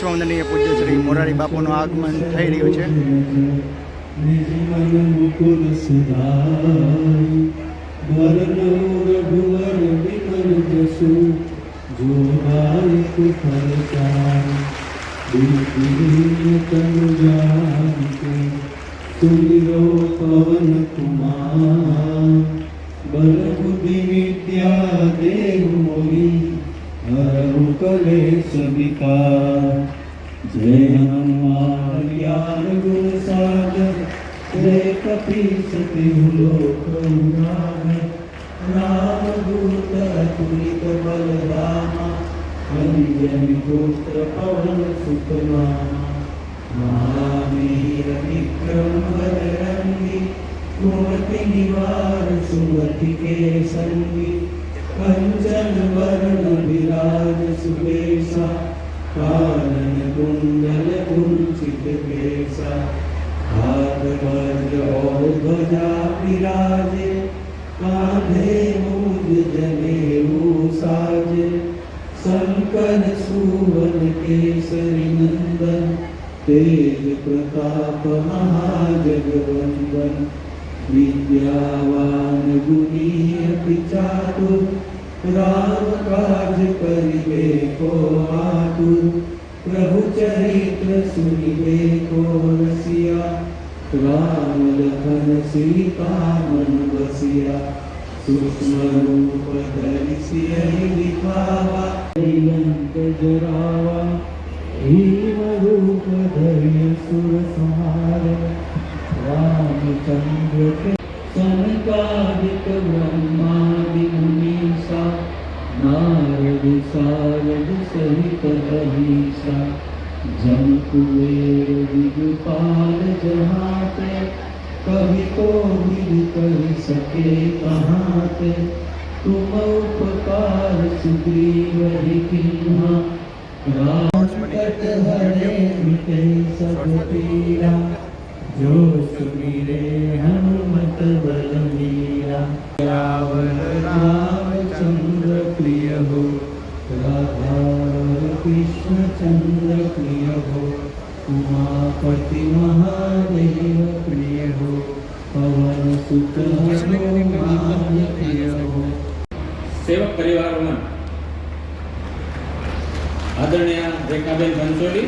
વિશ્વવંદનીય પૂજ્ય શ્રી મોરારી બાપુનું આગમન થઈ રહ્યું છે. पवन कुमार बल बुद्धि विद्या देव मोहि हरहु कलेश विकार. जय हनुमान ज्ञान गुण सागर जय कपीस तिहु लोक उजागर. राम दूत अतुलित बलधामा अंजनी पुत्र पवन सुत नामा. महावीर विक्रम बजरंगी कुमति निवार सुमति के संगी. कंचन वरण विराज सुबेसा कानन कुंडल कुंचित केसा. हाथ वज्र और ध्वजा विराजे कांधे मूज जनेऊ साजे. शंकर सुवन केसरी नंदन तेज प्रताप महाजगवंदन. विद्यावान गुणी अति चातुर राम काज करिबे को आतुर. प्रभु चरित्र सुनिबे को रसिया राम लखन सीता मन बसिया. सूक्ष्म रूप धरि सियहि दिखावा लंक जरावा. भीम रूप धरि सुर संहार रामचंद्र के सनकादिक ब्रह्मादि मुनीसा. नारद सारद सहित अहिसा. जम कुबेर दिगपाल जहाते कवि को विदु कहि सके कहाते. तुम उपकार सुग्रीव ही कीन्हा रामकट हरे मिटे सब पीरा. जो सुमिरे हनुमत बलवीरा. रावण रामचंद्र प्रिय हो राधा कृष्ण चंद्र प्रिय हो. उमापति महादेव प्रिय हो पवन सुत हनुमान प्रिय हो. सेवक परिवारों में आदरणीय रेखाबेन पंचोली,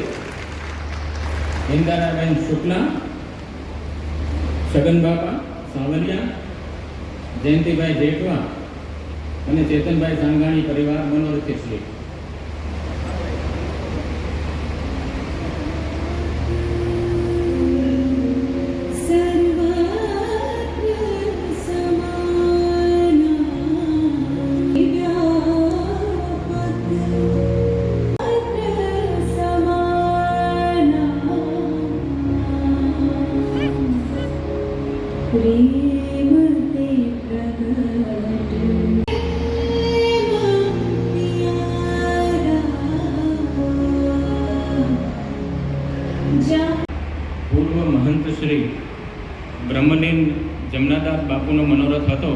इंदिराबेन शुक्ला, छगन बापा सावलिया, जयंतीभाई जेठवा અને ચેતનભાઈ સાંગાણી પરિવાર મનોરથિત છે. પૂર્વ મહંત શ્રી બ્રહ્મલીન જમનાદાસ બાપુનો મનોરથ હતો.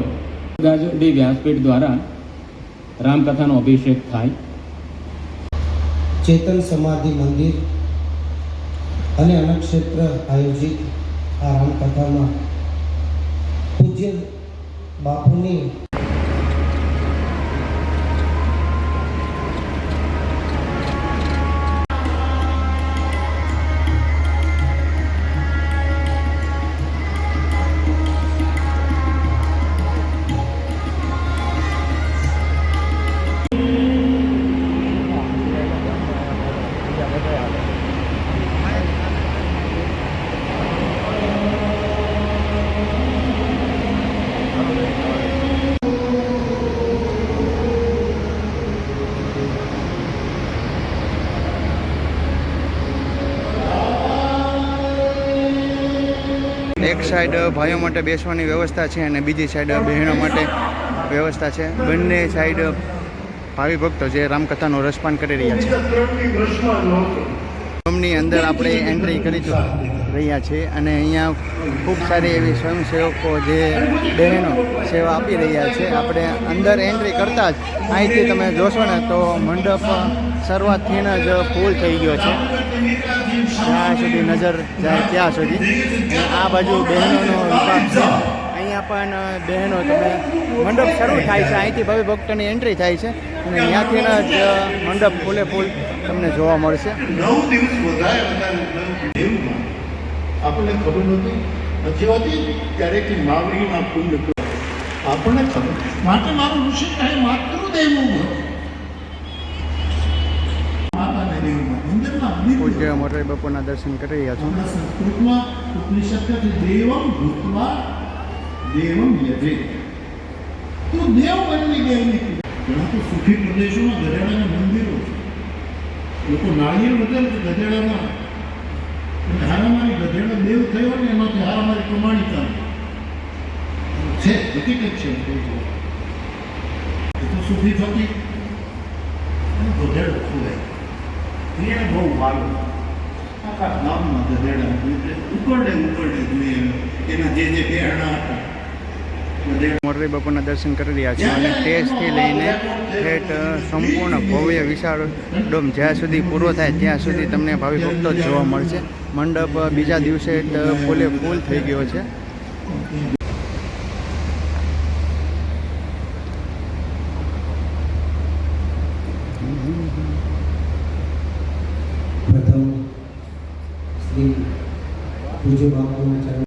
ગાજોડી વ્યાસપીઠ દ્વારા રામકથાનો અભિષેક થાય. ચેતન સમાધિ મંદિર અને અન્નક્ષેત્ર આયોજિત આ રામકથામાં પૂજ્ય બાપુની એક સાઈડ ભાઈઓ માટે બેસવાની વ્યવસ્થા છે અને બીજી સાઈડ બહેનો માટે વ્યવસ્થા છે. બંને સાઈડ ભાવિ ભક્તો જે રામકથાનો રસપાન કરી રહ્યા છે. રૂમની અંદર આપણે એન્ટ્રી કરીશું. રહ્યા છીએ અને અહીંયા ખૂબ સારી એવી સ્વયંસેવકો જે બહેનો સેવા આપી રહ્યા છે. આપણે અંદર એન્ટ્રી કરતાં જ અહીંથી તમે જોશો ને તો મંડપ શરૂઆતથી જ ફૂલ થઈ ગયો છે. જ્યાં સુધી નજર જાય ત્યાં સુધી. અને આ બાજુ બહેનોનો વિભાગ છે. અહીંયા પણ બહેનો તમે મંડપ શરૂ થાય છે અહીંથી ભવ્ય ભક્તોની એન્ટ્રી થાય છે અને ત્યાંથી જ મંડપ ફૂલે ફૂલ તમને જોવા મળશે. 9 દિવસ વધારે દેવમાં આપણને ખબર નહોતી નથી હોતી ત્યારે કે માવડીમાં કુંડ આપણને ખબર માટે મારું ઋષિ કહે માતૃદેવનું માતાને દેવમાં મંદિરમાં પૂજ્ય મોરારી બાપુના દર્શન કરી રહ્યા છો. આપણા સંસ્કૃતમાં ઉપનિષદ કહે છે દેવમ ભૂતવા દેવમ યજે તો દેવ બનની દેવની ઘણા તો સુખી પ્રદેશોમાં ગધેડાના મંદિરો છે. લોકો નાળિયેર વધે છે ગધેડામાં અને હારામારી ગધેડો દેવ થયો ને એમાંથી હારામારી કમાણી ચાલે છે. હકીકત છે એ તો સુખી થતી અને ગધેડો ખોવાય એને બહુ વાલો આખા ગામમાં ગધેડા ઉકળે જોઈએ એના જે પહેરણા હતા મોરારી બાપુના દર્શન કરી રહ્યા છો અને ટેસ્ટથી લઈને ઠેઠ સંપૂર્ણ ભવ્ય વિશાળ ડોમ જ્યાં સુધી પૂરો થાય ત્યાં સુધી તમને ભાવિ ભક્તો જ જોવા મળશે. મંડપ બીજા દિવસે ફૂલે ફૂલ થઈ ગયો છે. પ્રથમ શ્રી પૂજ્ય બાપુના ચરણ